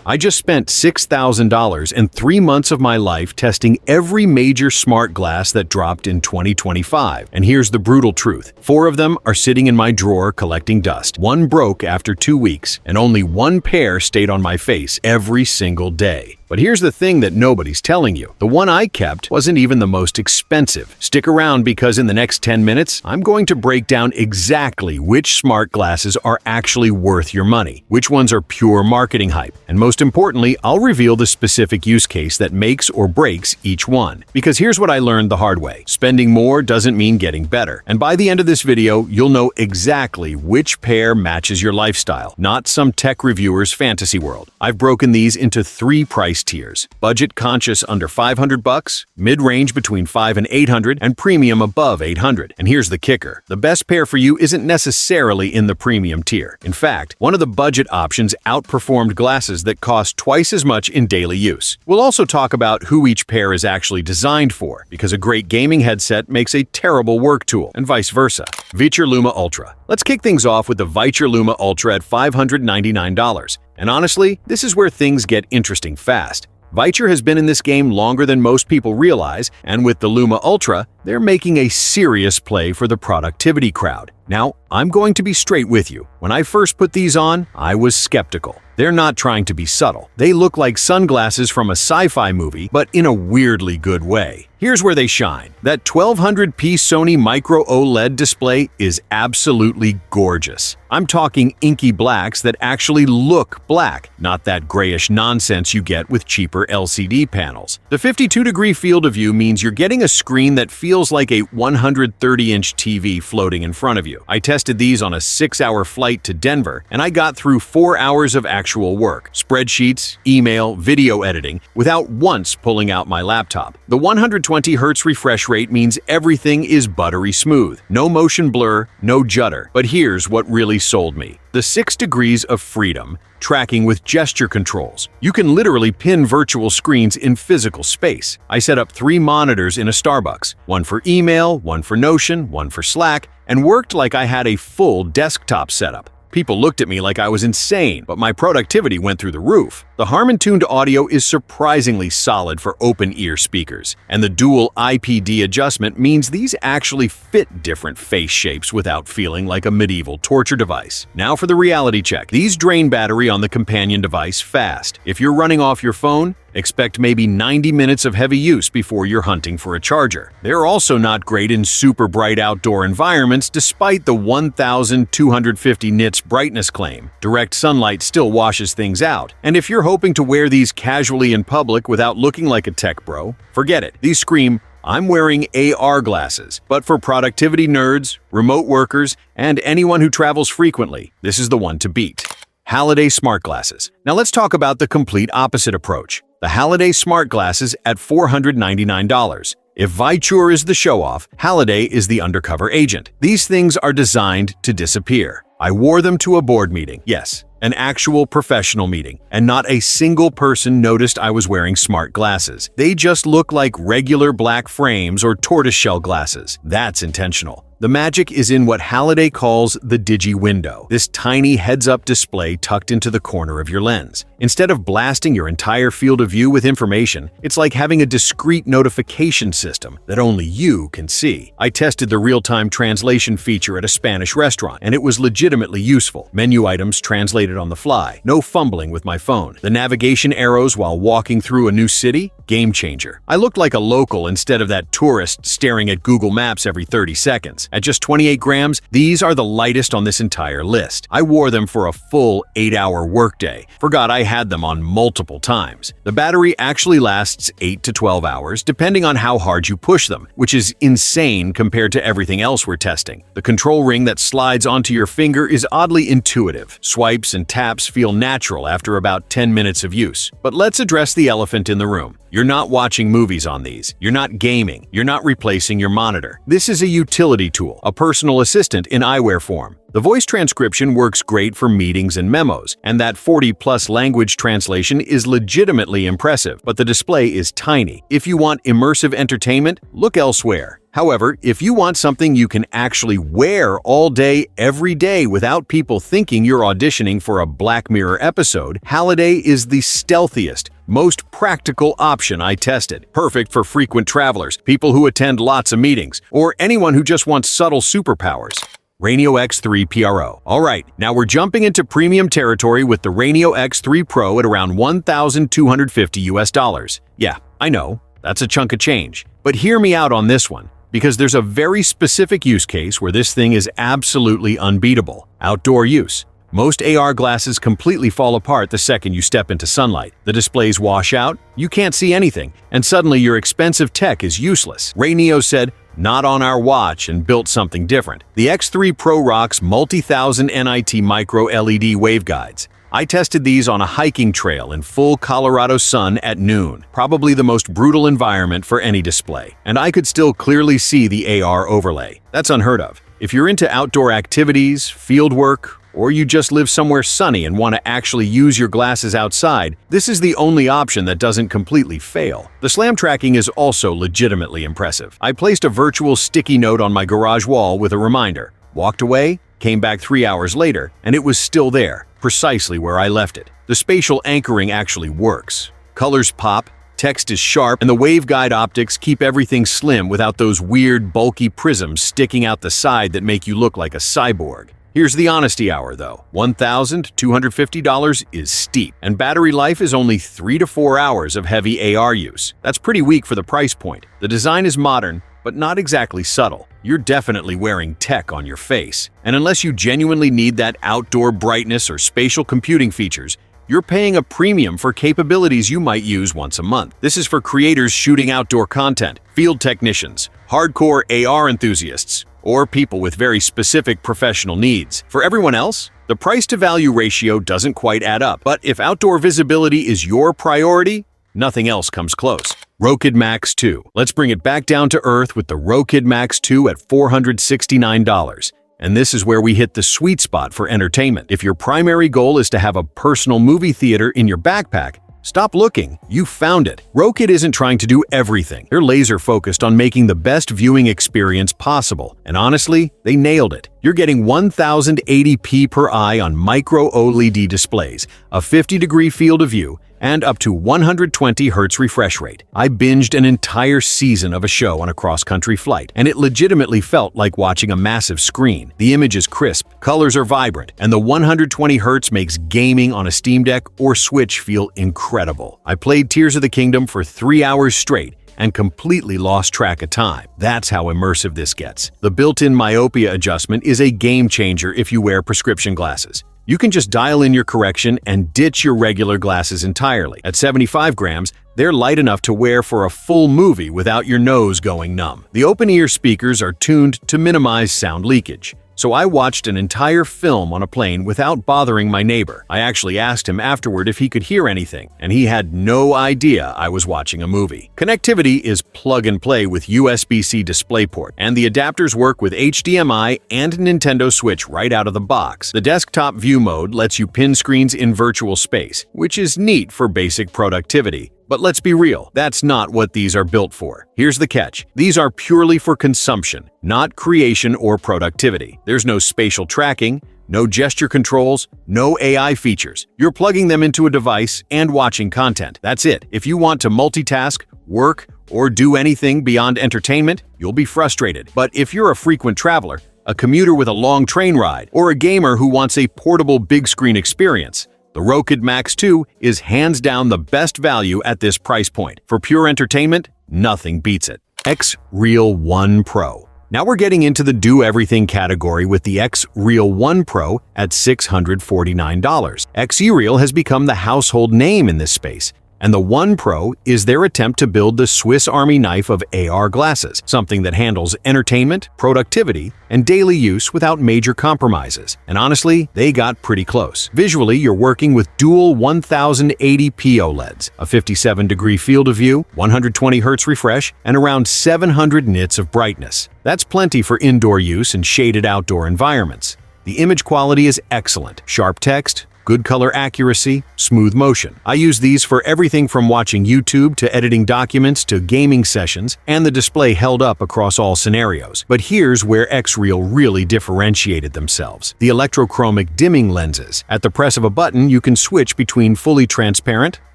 I just spent $6,000 and 3 months of my life testing every major smart glass that dropped in 2025. And here's the brutal truth. 4 of them are sitting in my drawer collecting dust. 1 broke after 2 weeks, and only 1 pair stayed on my face every single day. But here's the thing that nobody's telling you. The one I kept wasn't even the most expensive. Stick around because in the next 10 minutes, I'm going to break down exactly which smart glasses are actually worth your money, which ones are pure marketing hype, and most importantly, I'll reveal the specific use case that makes or breaks each one. Because here's what I learned the hard way. Spending more doesn't mean getting better. And by the end of this video, you'll know exactly which pair matches your lifestyle, not some tech reviewer's fantasy world. I've broken these into 3 price tiers: budget conscious under $500, mid-range between $500 and $800, and premium above $800. And here's the kicker. The best pair for you isn't necessarily in the premium tier. In fact, one of the budget options outperformed glasses that cost twice as much in daily use. We'll also talk about who each pair is actually designed for, because a great gaming headset makes a terrible work tool, and vice versa. Viture Luma Ultra. Let's kick things off with the Viture Luma Ultra at $599. And honestly, this is where things get interesting fast. Viture has been in this game longer than most people realize, and with the Luma Ultra, they're making a serious play for the productivity crowd. Now, I'm going to be straight with you. When I first put these on, I was skeptical. They're not trying to be subtle. They look like sunglasses from a sci-fi movie, but in a weirdly good way. Here's where they shine. That 1200p Sony Micro OLED display is absolutely gorgeous. I'm talking inky blacks that actually look black, not that grayish nonsense you get with cheaper LCD panels. The 52-degree field of view means you're getting a screen that feels like a 130-inch TV floating in front of you. I tested these on a 6-hour flight to Denver, and I got through 4 hours of actual work, spreadsheets, email, video editing, without once pulling out my laptop. The 120 Hz refresh rate means everything is buttery smooth. No motion blur, no judder. But here's what really sold me. The 6 degrees of freedom, tracking with gesture controls. You can literally pin virtual screens in physical space. I set up 3 monitors in a Starbucks, one for email, one for Notion, one for Slack, and worked like I had a full desktop setup. People looked at me like I was insane, but my productivity went through the roof. The Harman-tuned audio is surprisingly solid for open-ear speakers, and the dual IPD adjustment means these actually fit different face shapes without feeling like a medieval torture device. Now for the reality check. These drain battery on the companion device fast. If you're running off your phone, expect maybe 90 minutes of heavy use before you're hunting for a charger. They're also not great in super bright outdoor environments despite the 1,250 nits brightness claim. Direct sunlight still washes things out. And if you're hoping to wear these casually in public without looking like a tech bro, forget it. These scream, "I'm wearing AR glasses." But for productivity nerds, remote workers, and anyone who travels frequently, this is the one to beat. Halliday Smart Glasses. Now let's talk about the complete opposite approach. The Halliday Smart Glasses at $499. If Viture is the show-off, Halliday is the undercover agent. These things are designed to disappear. I wore them to a board meeting. Yes, an actual professional meeting, and not a single person noticed I was wearing smart glasses. They just look like regular black frames or tortoiseshell glasses. That's intentional. The magic is in what Halliday calls the Digi Window, this tiny heads-up display tucked into the corner of your lens. Instead of blasting your entire field of view with information, it's like having a discrete notification system that only you can see. I tested the real-time translation feature at a Spanish restaurant, and it was legitimately useful. Menu items translated on the fly, no fumbling with my phone. The navigation arrows while walking through a new city? Game changer. I looked like a local instead of that tourist staring at Google Maps every 30 seconds. At just 28 grams, these are the lightest on this entire list. I wore them for a full 8-hour workday. Forgot I had them on multiple times. The battery actually lasts 8 to 12 hours, depending on how hard you push them, which is insane compared to everything else we're testing. The control ring that slides onto your finger is oddly intuitive. Swipes and taps feel natural after about 10 minutes of use. But let's address the elephant in the room. You're not watching movies on these. You're not gaming. You're not replacing your monitor. This is a utility tool, a personal assistant in eyewear form. The voice transcription works great for meetings and memos, and that 40+ language translation is legitimately impressive, but the display is tiny. If you want immersive entertainment, look elsewhere. However, if you want something you can actually wear all day, every day without people thinking you're auditioning for a Black Mirror episode, Halliday is the stealthiest, most practical option I tested. Perfect for frequent travelers, people who attend lots of meetings, or anyone who just wants subtle superpowers. RayNeo X3 Pro. Alright, now we're jumping into premium territory with the RayNeo X3 Pro at around $1,250 US. Yeah, I know, that's a chunk of change. But hear me out on this one, because there's a very specific use case where this thing is absolutely unbeatable. Outdoor use. Most AR glasses completely fall apart the second you step into sunlight. The displays wash out, you can't see anything, and suddenly your expensive tech is useless. RayNeo said, "Not on our watch," and built something different. The X3 Pro rocks multi-thousand nit micro LED waveguides. I tested these on a hiking trail in full Colorado sun at noon, probably the most brutal environment for any display, and I could still clearly see the AR overlay. That's unheard of. If you're into outdoor activities, field work, or you just live somewhere sunny and want to actually use your glasses outside, this is the only option that doesn't completely fail. The slam tracking is also legitimately impressive. I placed a virtual sticky note on my garage wall with a reminder, walked away, came back 3 hours later, and it was still there, precisely where I left it. The spatial anchoring actually works. Colors pop, text is sharp, and the waveguide optics keep everything slim without those weird, bulky prisms sticking out the side that make you look like a cyborg. Here's the honesty hour, though. $1,250 is steep, and battery life is only 3 to 4 hours of heavy AR use. That's pretty weak for the price point. The design is modern, but not exactly subtle. You're definitely wearing tech on your face. And unless you genuinely need that outdoor brightness or spatial computing features, you're paying a premium for capabilities you might use once a month. This is for creators shooting outdoor content, field technicians, hardcore AR enthusiasts, or people with very specific professional needs. For everyone else, the price-to-value ratio doesn't quite add up, but if outdoor visibility is your priority, nothing else comes close. Rokid Max 2. Let's bring it back down to earth with the Rokid Max 2 at $469. And this is where we hit the sweet spot for entertainment. If your primary goal is to have a personal movie theater in your backpack, stop looking. You found it. Rokid isn't trying to do everything. They're laser focused on making the best viewing experience possible. And honestly, they nailed it. You're getting 1080p per eye on micro OLED displays, a 50-degree field of view, and up to 120 Hz refresh rate. I binged an entire season of a show on a cross-country flight, and it legitimately felt like watching a massive screen. The image is crisp, colors are vibrant, and the 120 Hz makes gaming on a Steam Deck or Switch feel incredible. I played Tears of the Kingdom for 3 hours straight and completely lost track of time. That's how immersive this gets. The built-in myopia adjustment is a game changer if you wear prescription glasses. You can just dial in your correction and ditch your regular glasses entirely. At 75 grams, they're light enough to wear for a full movie without your nose going numb. The open-ear speakers are tuned to minimize sound leakage, so I watched an entire film on a plane without bothering my neighbor. I actually asked him afterward if he could hear anything, and he had no idea I was watching a movie. Connectivity is plug-and-play with USB-C DisplayPort, and the adapters work with HDMI and Nintendo Switch right out of the box. The desktop view mode lets you pin screens in virtual space, which is neat for basic productivity. But let's be real, that's not what these are built for. Here's the catch. These are purely for consumption, not creation or productivity. There's no spatial tracking, no gesture controls, no AI features. You're plugging them into a device and watching content. That's it. If you want to multitask, work, or do anything beyond entertainment, you'll be frustrated. But if you're a frequent traveler, a commuter with a long train ride, or a gamer who wants a portable big screen experience, the Rokid Max 2 is hands down the best value at this price point. For pure entertainment, nothing beats it. XREAL One Pro. Now we're getting into the do-everything category with the XREAL One Pro at $649. XREAL has become the household name in this space, And the One Pro is their attempt to build the Swiss Army knife of AR glasses, something that handles entertainment, productivity, and daily use without major compromises. And honestly, they got pretty close. Visually, you're working with dual 1080p OLEDs, a 57-degree field of view, 120 Hz refresh, and around 700 nits of brightness. That's plenty for indoor use in shaded outdoor environments. The image quality is excellent. Sharp text, good color accuracy, smooth motion. I use these for everything from watching YouTube to editing documents to gaming sessions, and the display held up across all scenarios. But here's where XREAL really differentiated themselves. The electrochromic dimming lenses. At the press of a button, you can switch between fully transparent,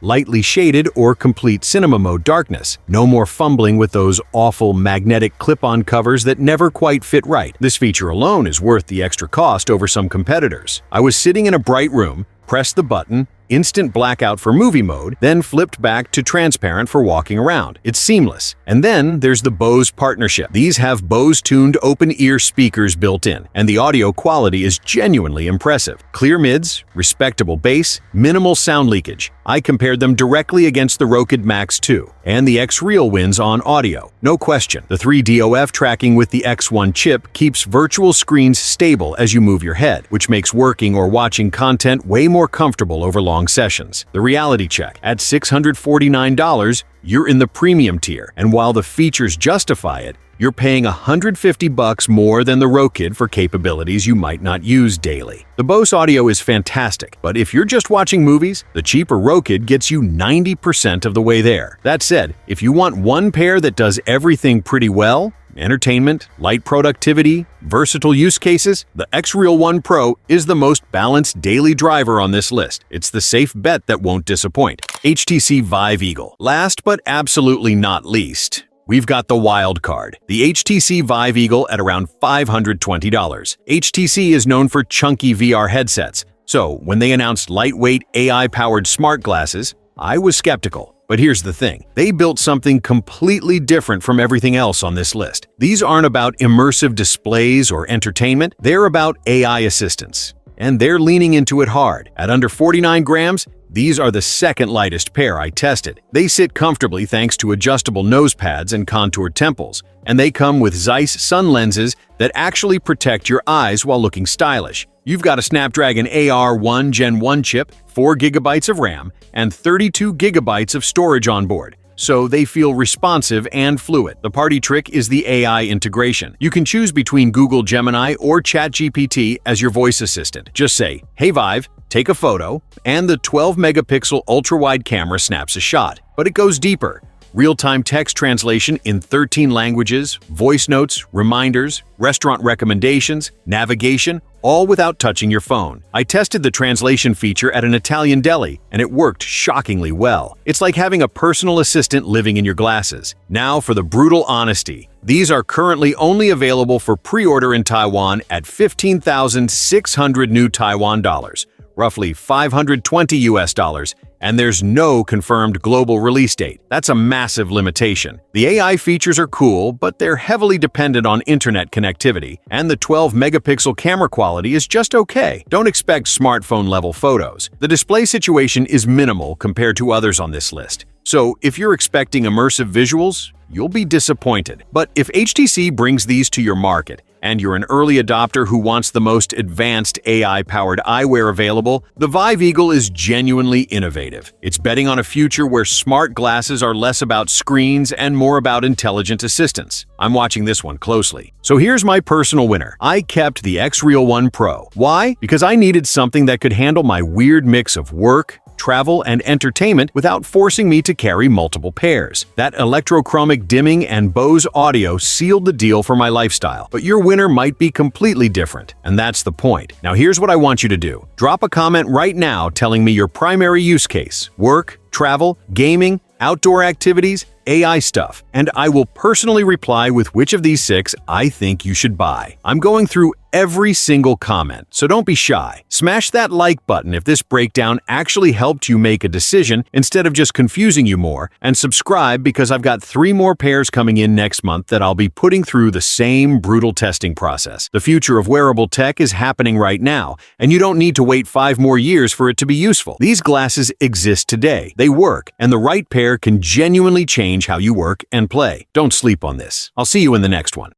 lightly shaded, or complete cinema mode darkness. No more fumbling with those awful magnetic clip-on covers that never quite fit right. This feature alone is worth the extra cost over some competitors. I was sitting in a bright room, pressed the button, instant blackout for movie mode, then flipped back to transparent for walking around. It's seamless. And then there's the Bose partnership. These have Bose-tuned open-ear speakers built in, and the audio quality is genuinely impressive. Clear mids, respectable bass, minimal sound leakage. I compared them directly against the Rokid Max 2, and the XREAL wins on audio. No question. The 3DOF tracking with the X1 chip keeps virtual screens stable as you move your head, which makes working or watching content way more comfortable over long sessions. The reality check. At $649, you're in the premium tier, and while the features justify it, you're paying $150 more than the Rokid for capabilities you might not use daily. The Bose audio is fantastic, but if you're just watching movies, the cheaper Rokid gets you 90% of the way there. That said, if you want one pair that does everything pretty well, entertainment, light productivity, versatile use cases, the XREAL One Pro is the most balanced daily driver on this list. It's the safe bet that won't disappoint. HTC Vive Eagle. Last but absolutely not least, we've got the wild card, the HTC Vive Eagle at around $520. HTC is known for chunky VR headsets, so when they announced lightweight AI-powered smart glasses, I was skeptical. But here's the thing, they built something completely different from everything else on this list. These aren't about immersive displays or entertainment, they're about AI assistants. And they're leaning into it hard. At under 49 grams, these are the second lightest pair I tested. They sit comfortably thanks to adjustable nose pads and contoured temples, and they come with Zeiss sun lenses that actually protect your eyes while looking stylish. You've got a Snapdragon AR1 Gen 1 chip, 4 GB of RAM, and 32 GB of storage on board, so they feel responsive and fluid. The party trick is the AI integration. You can choose between Google Gemini or ChatGPT as your voice assistant. Just say, "Hey Vive, take a photo," and the 12-megapixel ultra-wide camera snaps a shot. But it goes deeper. Real-time text translation in 13 languages, voice notes, reminders, restaurant recommendations, navigation, all without touching your phone. I tested the translation feature at an Italian deli, and it worked shockingly well. It's like having a personal assistant living in your glasses. Now for the brutal honesty. These are currently only available for pre-order in Taiwan at 15,600 new Taiwan dollars, roughly $520 US, and there's no confirmed global release date. That's a massive limitation. The AI features are cool, but they're heavily dependent on internet connectivity, and the 12-megapixel camera quality is just okay. Don't expect smartphone-level photos. The display situation is minimal compared to others on this list. So if you're expecting immersive visuals, you'll be disappointed. But if HTC brings these to your market, and you're an early adopter who wants the most advanced AI-powered eyewear available, the Vive Eagle is genuinely innovative. It's betting on a future where smart glasses are less about screens and more about intelligent assistants. I'm watching this one closely. So here's my personal winner. I kept the XREAL One Pro. Why? Because I needed something that could handle my weird mix of work, travel, and entertainment without forcing me to carry multiple pairs. That electrochromic dimming and Bose audio sealed the deal for my lifestyle. But your winner might be completely different, and that's the point. Now here's what I want you to do. Drop a comment right now telling me your primary use case: work, travel, gaming, outdoor activities, AI stuff, and I will personally reply with which of these 6 I think you should buy. I'm going through every single comment, so don't be shy. Smash that like button if this breakdown actually helped you make a decision instead of just confusing you more, and subscribe because I've got 3 more pairs coming in next month that I'll be putting through the same brutal testing process. The future of wearable tech is happening right now, and you don't need to wait 5 more years for it to be useful. These glasses exist today, they work, and the right pair can genuinely change how you work and play. Don't sleep on this. I'll see you in the next one.